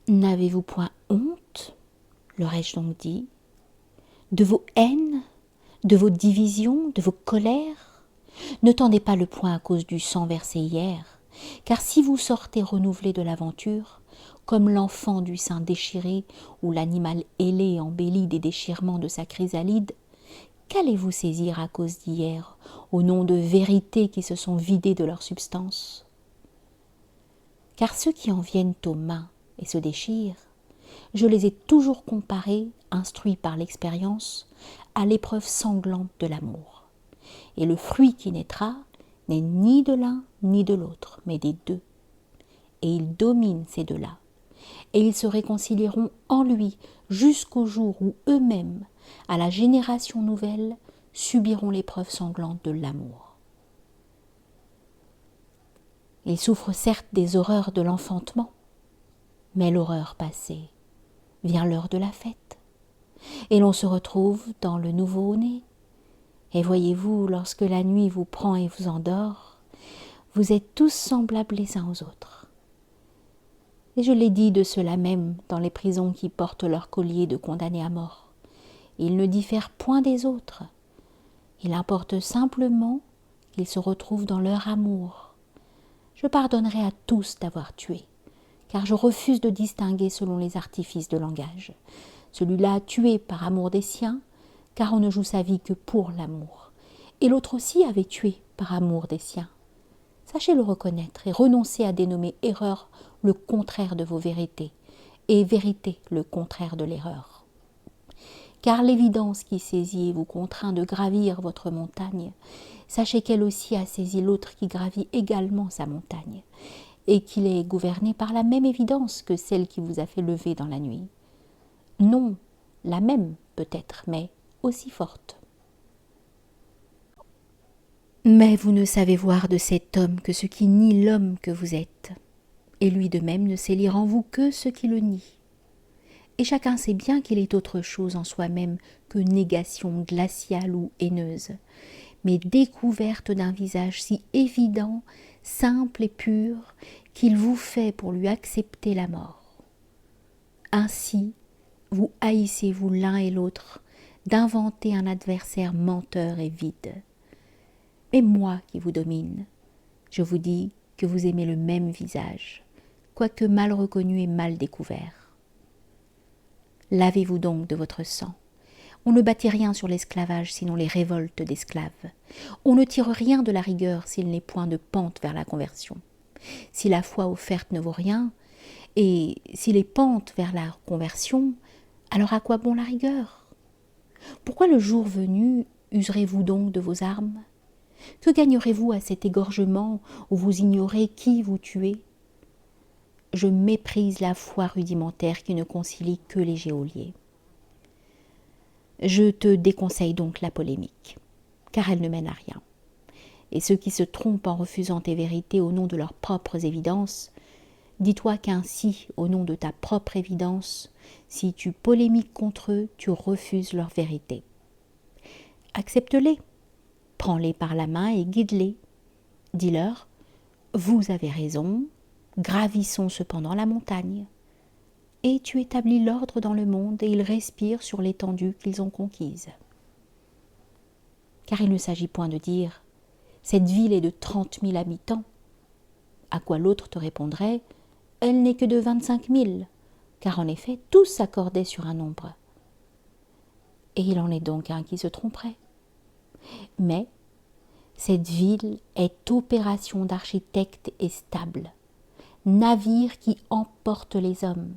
N'avez-vous point honte, leur ai-je donc dit, de vos haines, de vos divisions, de vos colères? Ne tendez pas le poing à cause du sang versé hier, car si vous sortez renouvelés de l'aventure, comme l'enfant du sein déchiré ou l'animal ailé embelli des déchirements de sa chrysalide, qu'allez-vous saisir à cause d'hier, au nom de vérités qui se sont vidées de leur substance? Car ceux qui en viennent aux mains et se déchirent, je les ai toujours comparés, instruits par l'expérience, à l'épreuve sanglante de l'amour. Et le fruit qui naîtra n'est ni de l'un ni de l'autre, mais des deux. Et ils dominent ces deux-là. Et ils se réconcilieront en lui jusqu'au jour où eux-mêmes, à la génération nouvelle, subiront l'épreuve sanglante de l'amour. Ils souffrent certes des horreurs de l'enfantement, mais l'horreur passée, vient l'heure de la fête, et l'on se retrouve dans le nouveau-né. Et voyez-vous, lorsque la nuit vous prend et vous endort, vous êtes tous semblables les uns aux autres. Et je l'ai dit de ceux-là même dans les prisons qui portent leur collier de condamnés à mort. Ils ne diffèrent point des autres. Il importe simplement qu'ils se retrouvent dans leur amour. Je pardonnerai à tous d'avoir tué, car je refuse de distinguer selon les artifices de langage. Celui-là a tué par amour des siens, car on ne joue sa vie que pour l'amour. Et l'autre aussi avait tué par amour des siens. Sachez le reconnaître et renoncez à dénommer erreur le contraire de vos vérités, et vérité le contraire de l'erreur. Car l'évidence qui saisit et vous contraint de gravir votre montagne, sachez qu'elle aussi a saisi l'autre qui gravit également sa montagne, et qu'il est gouverné par la même évidence que celle qui vous a fait lever dans la nuit. Non, la même peut-être, mais aussi forte. Mais vous ne savez voir de cet homme que ce qui nie l'homme que vous êtes, et lui de même ne sait lire en vous que ce qui le nie. Et chacun sait bien qu'il est autre chose en soi-même que négation glaciale ou haineuse, mais découverte d'un visage si évident, simple et pur, qu'il vous fait pour lui accepter la mort. Ainsi, vous haïssez-vous l'un et l'autre d'inventer un adversaire menteur et vide. Mais moi qui vous domine, je vous dis que vous aimez le même visage, quoique mal reconnu et mal découvert. Lavez-vous donc de votre sang. On ne bâtit rien sur l'esclavage sinon les révoltes d'esclaves. On ne tire rien de la rigueur s'il n'est point de pente vers la conversion. Si la foi offerte ne vaut rien, et si les pentes vers la conversion, alors à quoi bon la rigueur? Pourquoi le jour venu userez-vous donc de vos armes? Que gagnerez-vous à cet égorgement où vous ignorez qui vous tuez? Je méprise la foi rudimentaire qui ne concilie que les geôliers. Je te déconseille donc la polémique, car elle ne mène à rien. Et ceux qui se trompent en refusant tes vérités au nom de leurs propres évidences, dis-toi qu'ainsi, au nom de ta propre évidence, si tu polémiques contre eux, tu refuses leur vérité. Accepte-les, prends-les par la main et guide-les. Dis-leur, vous avez raison, gravissons cependant la montagne. Et tu établis l'ordre dans le monde et ils respirent sur l'étendue qu'ils ont conquise. Car il ne s'agit point de dire « cette ville est de 30 000 habitants », à quoi l'autre te répondrait « elle n'est que de 25 000 », car en effet tous s'accordaient sur un nombre. Et il en est donc un qui se tromperait. Mais cette ville est opération d'architecte et stable, navire qui emporte les hommes.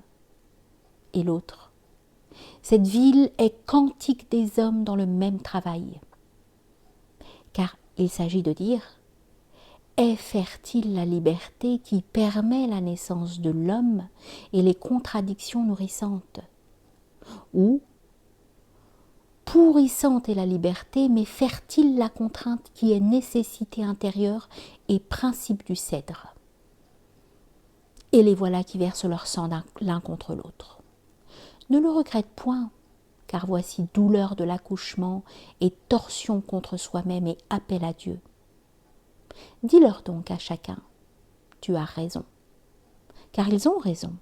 Et l'autre, cette ville est cantique des hommes dans le même travail. Car il s'agit de dire, est fertile la liberté qui permet la naissance de l'homme et les contradictions nourrissantes? Ou, pourrissante est la liberté, mais fertile la contrainte qui est nécessité intérieure et principe du cèdre? Et les voilà qui versent leur sang l'un contre l'autre. Ne le regrette point, car voici douleur de l'accouchement et torsion contre soi-même et appel à Dieu. Dis-leur donc à chacun, tu as raison, car ils ont raison.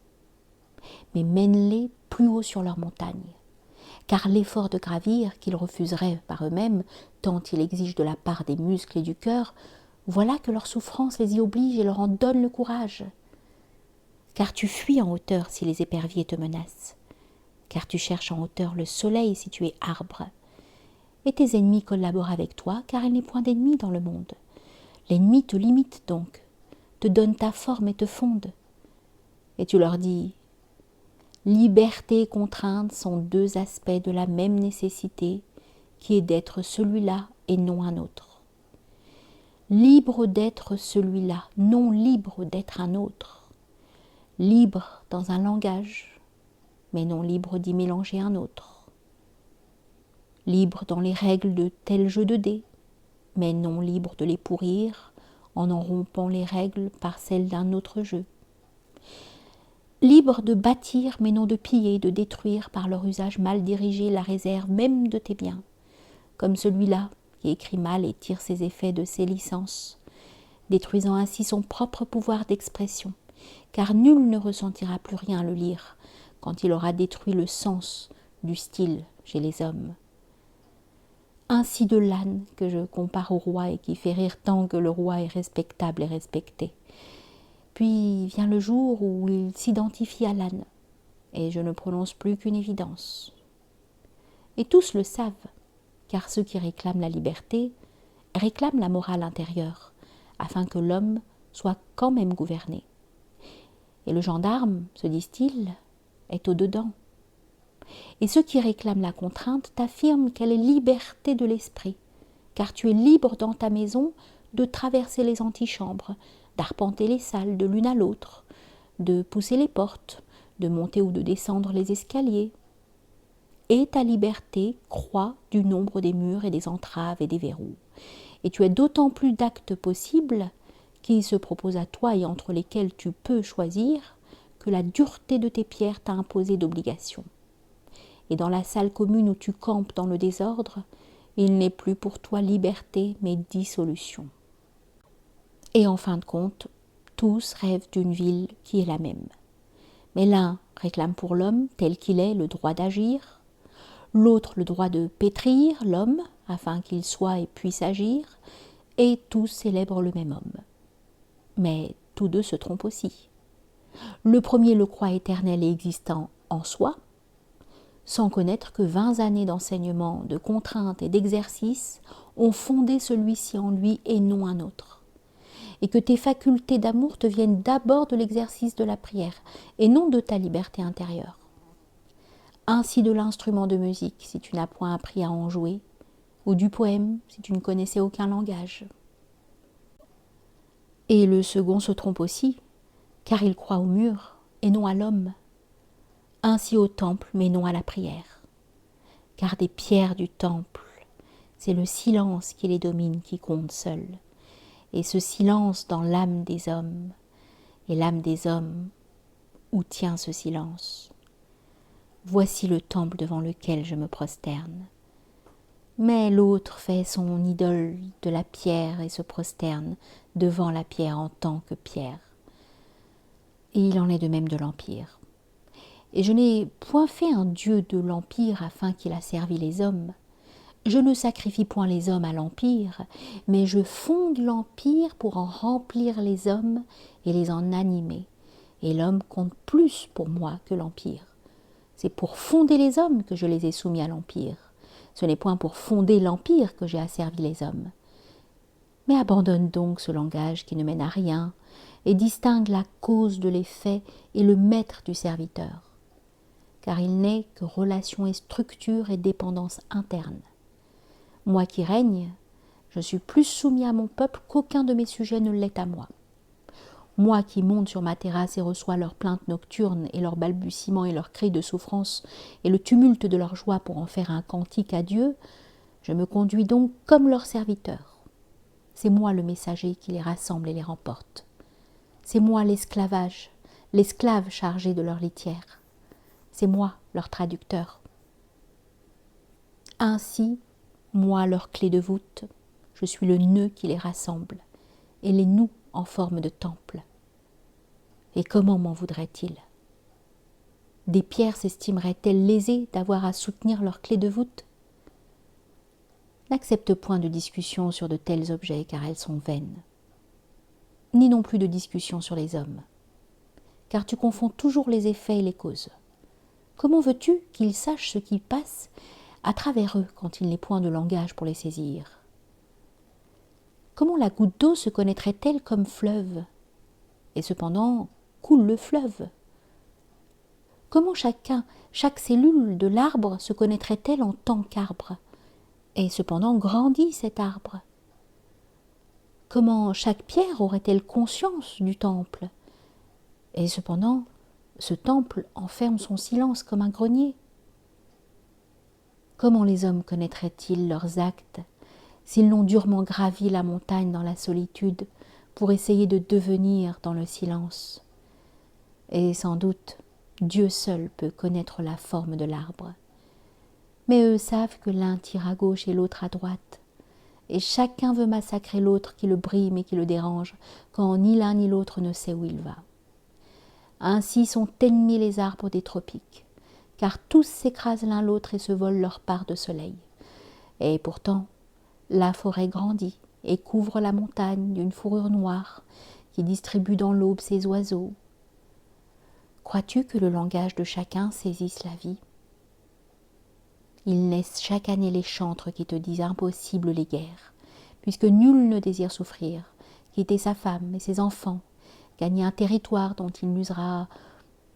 mais mène-les plus haut sur leur montagne. Car l'effort de gravir, qu'ils refuseraient par eux-mêmes, tant il exige de la part des muscles et du cœur, voilà que leur souffrance les y oblige et leur en donne le courage. Car tu fuis en hauteur si les éperviers te menacent, car tu cherches en hauteur le soleil si tu es arbre. Et tes ennemis collaborent avec toi, car il n'est point d'ennemis dans le monde. L'ennemi te limite donc, te donne ta forme et te fonde. Et tu leur dis, liberté et contrainte sont deux aspects de la même nécessité, qui est d'être celui-là et non un autre. Libre d'être celui-là, non libre d'être un autre. Libre dans un langage, mais non libre d'y mélanger un autre. Libre dans les règles de tel jeu de dés, mais non libre de les pourrir en rompant les règles par celles d'un autre jeu. Libre de bâtir, mais non de piller, de détruire par leur usage mal dirigé la réserve même de tes biens, comme celui-là qui écrit mal et tire ses effets de ses licences, détruisant ainsi son propre pouvoir d'expression, car nul ne ressentira plus rien à le lire quand il aura détruit le sens du style chez les hommes. Ainsi de l'âne que je compare au roi et qui fait rire tant que le roi est respectable et respecté. Puis vient le jour où il s'identifie à l'âne, et je ne prononce plus qu'une évidence. Et tous le savent, car ceux qui réclament la liberté réclament la morale intérieure, afin que l'homme soit quand même gouverné. Et le gendarme, se disent-ils, est au-dedans. Et ceux qui réclament la contrainte t'affirment qu'elle est liberté de l'esprit, car tu es libre dans ta maison de traverser les antichambres, d'arpenter les salles de l'une à l'autre, de pousser les portes, de monter ou de descendre les escaliers. Et ta liberté croît du nombre des murs et des entraves et des verrous. Et tu as d'autant plus d'actes possibles qui se proposent à toi et entre lesquels tu peux choisir que la dureté de tes pierres t'a imposé d'obligations. Et dans la salle commune où tu campes dans le désordre, il n'est plus pour toi liberté mais dissolution. Et en fin de compte, tous rêvent d'une ville qui est la même. Mais l'un réclame pour l'homme, tel qu'il est, le droit d'agir, l'autre le droit de pétrir l'homme, afin qu'il soit et puisse agir, et tous célèbrent le même homme. Mais tous deux se trompent aussi. Le premier le croit éternel et existant en soi, sans connaître que 20 années d'enseignement, de contrainte et d'exercice ont fondé celui-ci en lui et non un autre. Et que tes facultés d'amour te viennent d'abord de l'exercice de la prière et non de ta liberté intérieure. Ainsi de l'instrument de musique si tu n'as point appris à en jouer, ou du poème si tu ne connaissais aucun langage. Et le second se trompe aussi, car il croit au mur et non à l'homme, ainsi au temple mais non à la prière. Car des pierres du temple, c'est le silence qui les domine qui compte seul, et ce silence dans l'âme des hommes, et l'âme des hommes, où tient ce silence? Voici le temple devant lequel je me prosterne. Mais l'autre fait son idole de la pierre et se prosterne devant la pierre en tant que pierre. Et il en est de même de l'Empire. Et je n'ai point fait un dieu de l'Empire afin qu'il a servi les hommes. Je ne sacrifie point les hommes à l'Empire, mais je fonde l'Empire pour en remplir les hommes et les en animer. Et l'homme compte plus pour moi que l'Empire. C'est pour fonder les hommes que je les ai soumis à l'Empire. Ce n'est point pour fonder l'Empire que j'ai asservi les hommes. Mais abandonne donc ce langage qui ne mène à rien et distingue la cause de l'effet et le maître du serviteur. Car il n'est que relation et structure et dépendance interne. Moi qui règne, je suis plus soumis à mon peuple qu'aucun de mes sujets ne l'est à moi. Moi qui monte sur ma terrasse et reçois leurs plaintes nocturnes et leurs balbutiements et leurs cris de souffrance et le tumulte de leur joie pour en faire un cantique à Dieu, je me conduis donc comme leur serviteur. C'est moi le messager qui les rassemble et les remporte. C'est moi l'esclave chargé de leur litière. C'est moi leur traducteur. Ainsi, moi leur clé de voûte, je suis le nœud qui les rassemble et les noue en forme de temple. Et comment m'en voudrait-il ? Des pierres s'estimeraient-elles lésées d'avoir à soutenir leur clé de voûte? N'accepte point de discussion sur de tels objets, car elles sont vaines. Ni non plus de discussion sur les hommes, car tu confonds toujours les effets et les causes. Comment veux-tu qu'ils sachent ce qui passe à travers eux quand il n'est point de langage pour les saisir? Comment la goutte d'eau se connaîtrait-elle comme fleuve? Et cependant coule le fleuve. Comment chaque cellule de l'arbre se connaîtrait-elle en tant qu'arbre? Et cependant grandit cet arbre. Comment chaque pierre aurait-elle conscience du temple? Et cependant, ce temple enferme son silence comme un grenier. Comment les hommes connaîtraient-ils leurs actes s'ils n'ont durement gravi la montagne dans la solitude pour essayer de devenir dans le silence? Et sans doute, Dieu seul peut connaître la forme de l'arbre. Mais eux savent que l'un tire à gauche et l'autre à droite, et chacun veut massacrer l'autre qui le brime et qui le dérange, quand ni l'un ni l'autre ne sait où il va. Ainsi sont ennemis les arbres des tropiques, car tous s'écrasent l'un l'autre et se volent leur part de soleil. Et pourtant, la forêt grandit et couvre la montagne d'une fourrure noire qui distribue dans l'aube ses oiseaux. Crois-tu que le langage de chacun saisisse la vie? Ils naissent chaque année les chantres qui te disent impossibles les guerres, puisque nul ne désire souffrir, quitter sa femme et ses enfants, gagner un territoire dont il n'usera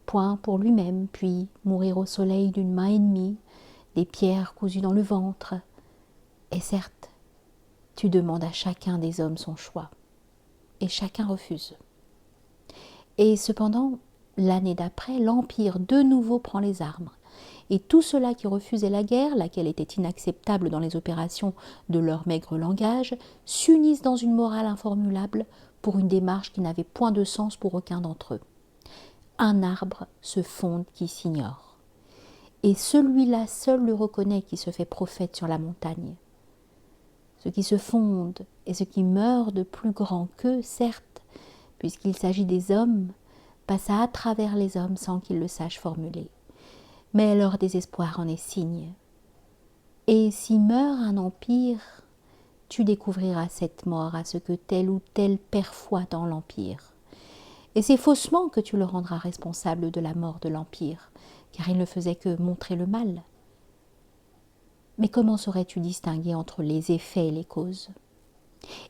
point pour lui-même, puis mourir au soleil d'une main ennemie, des pierres cousues dans le ventre. Et certes, tu demandes à chacun des hommes son choix, et chacun refuse. Et cependant, l'année d'après, l'Empire de nouveau prend les armes, et tous ceux-là qui refusaient la guerre, laquelle était inacceptable dans les opérations de leur maigre langage, s'unissent dans une morale informulable pour une démarche qui n'avait point de sens pour aucun d'entre eux. Un arbre se fonde qui s'ignore, et celui-là seul le reconnaît qui se fait prophète sur la montagne. Ce qui se fonde et ce qui meurt de plus grand qu'eux, certes, puisqu'il s'agit des hommes, passa à travers les hommes sans qu'ils le sachent formuler. Mais leur désespoir en est signe. Et si meurt un empire, tu découvriras cette mort à ce que tel ou tel perçoit dans l'empire. Et c'est faussement que tu le rendras responsable de la mort de l'empire, car il ne faisait que montrer le mal. Mais comment saurais-tu distinguer entre les effets et les causes?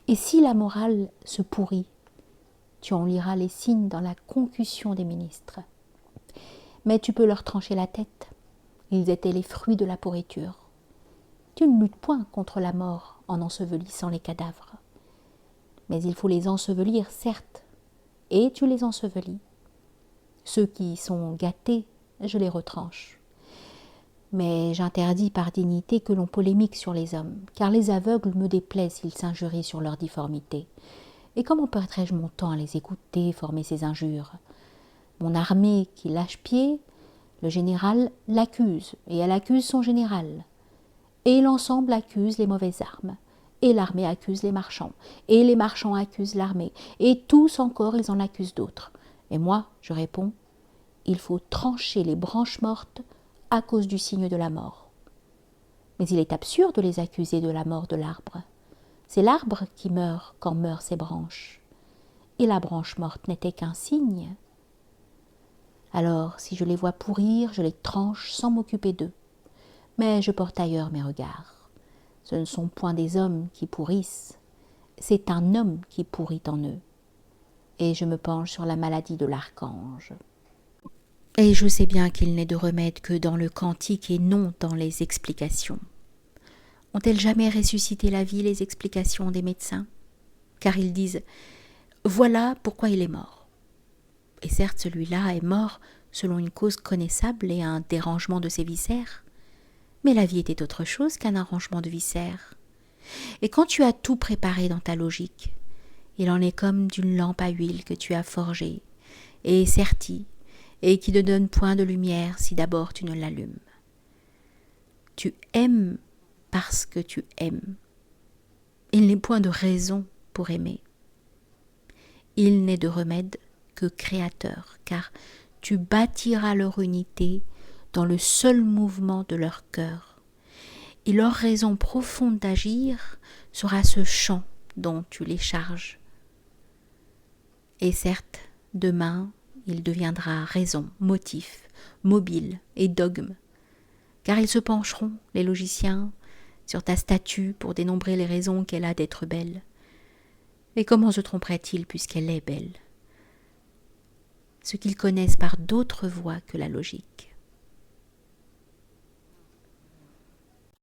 Et si la morale se pourrit, tu en liras les signes dans la concussion des ministres. Mais tu peux leur trancher la tête. Ils étaient les fruits de la pourriture. Tu ne luttes point contre la mort en ensevelissant les cadavres. Mais il faut les ensevelir, certes, et tu les ensevelis. Ceux qui sont gâtés, je les retranche. Mais j'interdis par dignité que l'on polémique sur les hommes, car les aveugles me déplaisent s'ils s'injurient sur leur difformité. Et comment perdrais-je mon temps à les écouter former ces injures? Mon armée qui lâche pied, le général l'accuse, et elle accuse son général. Et l'ensemble accuse les mauvaises armes, et l'armée accuse les marchands, et les marchands accusent l'armée, et tous encore ils en accusent d'autres. Et moi, je réponds, il faut trancher les branches mortes à cause du signe de la mort. Mais il est absurde de les accuser de la mort de l'arbre. C'est l'arbre qui meurt quand meurent ses branches. Et la branche morte n'était qu'un signe. Alors, si je les vois pourrir, je les tranche sans m'occuper d'eux. Mais je porte ailleurs mes regards. Ce ne sont point des hommes qui pourrissent, c'est un homme qui pourrit en eux. Et je me penche sur la maladie de l'archange. Et je sais bien qu'il n'est de remède que dans le cantique et non dans les explications. Ont-elles jamais ressuscité la vie, les explications des médecins? Car ils disent « Voilà pourquoi il est mort ». Et certes, celui-là est mort selon une cause connaissable et un dérangement de ses viscères. Mais la vie était autre chose qu'un arrangement de viscères. Et quand tu as tout préparé dans ta logique, il en est comme d'une lampe à huile que tu as forgée et sertie, et qui ne donne point de lumière si d'abord tu ne l'allumes. Tu aimes parce que tu aimes. Il n'est point de raison pour aimer. Il n'est de remède que créateur, car tu bâtiras leur unité dans le seul mouvement de leur cœur. Et leur raison profonde d'agir sera ce chant dont tu les charges. Et certes, demain, il deviendra raison, motif, mobile et dogme, car ils se pencheront, les logiciens, sur ta statue pour dénombrer les raisons qu'elle a d'être belle. Et comment se tromperait-il puisqu'elle est belle? Ce qu'ils connaissent par d'autres voies que la logique.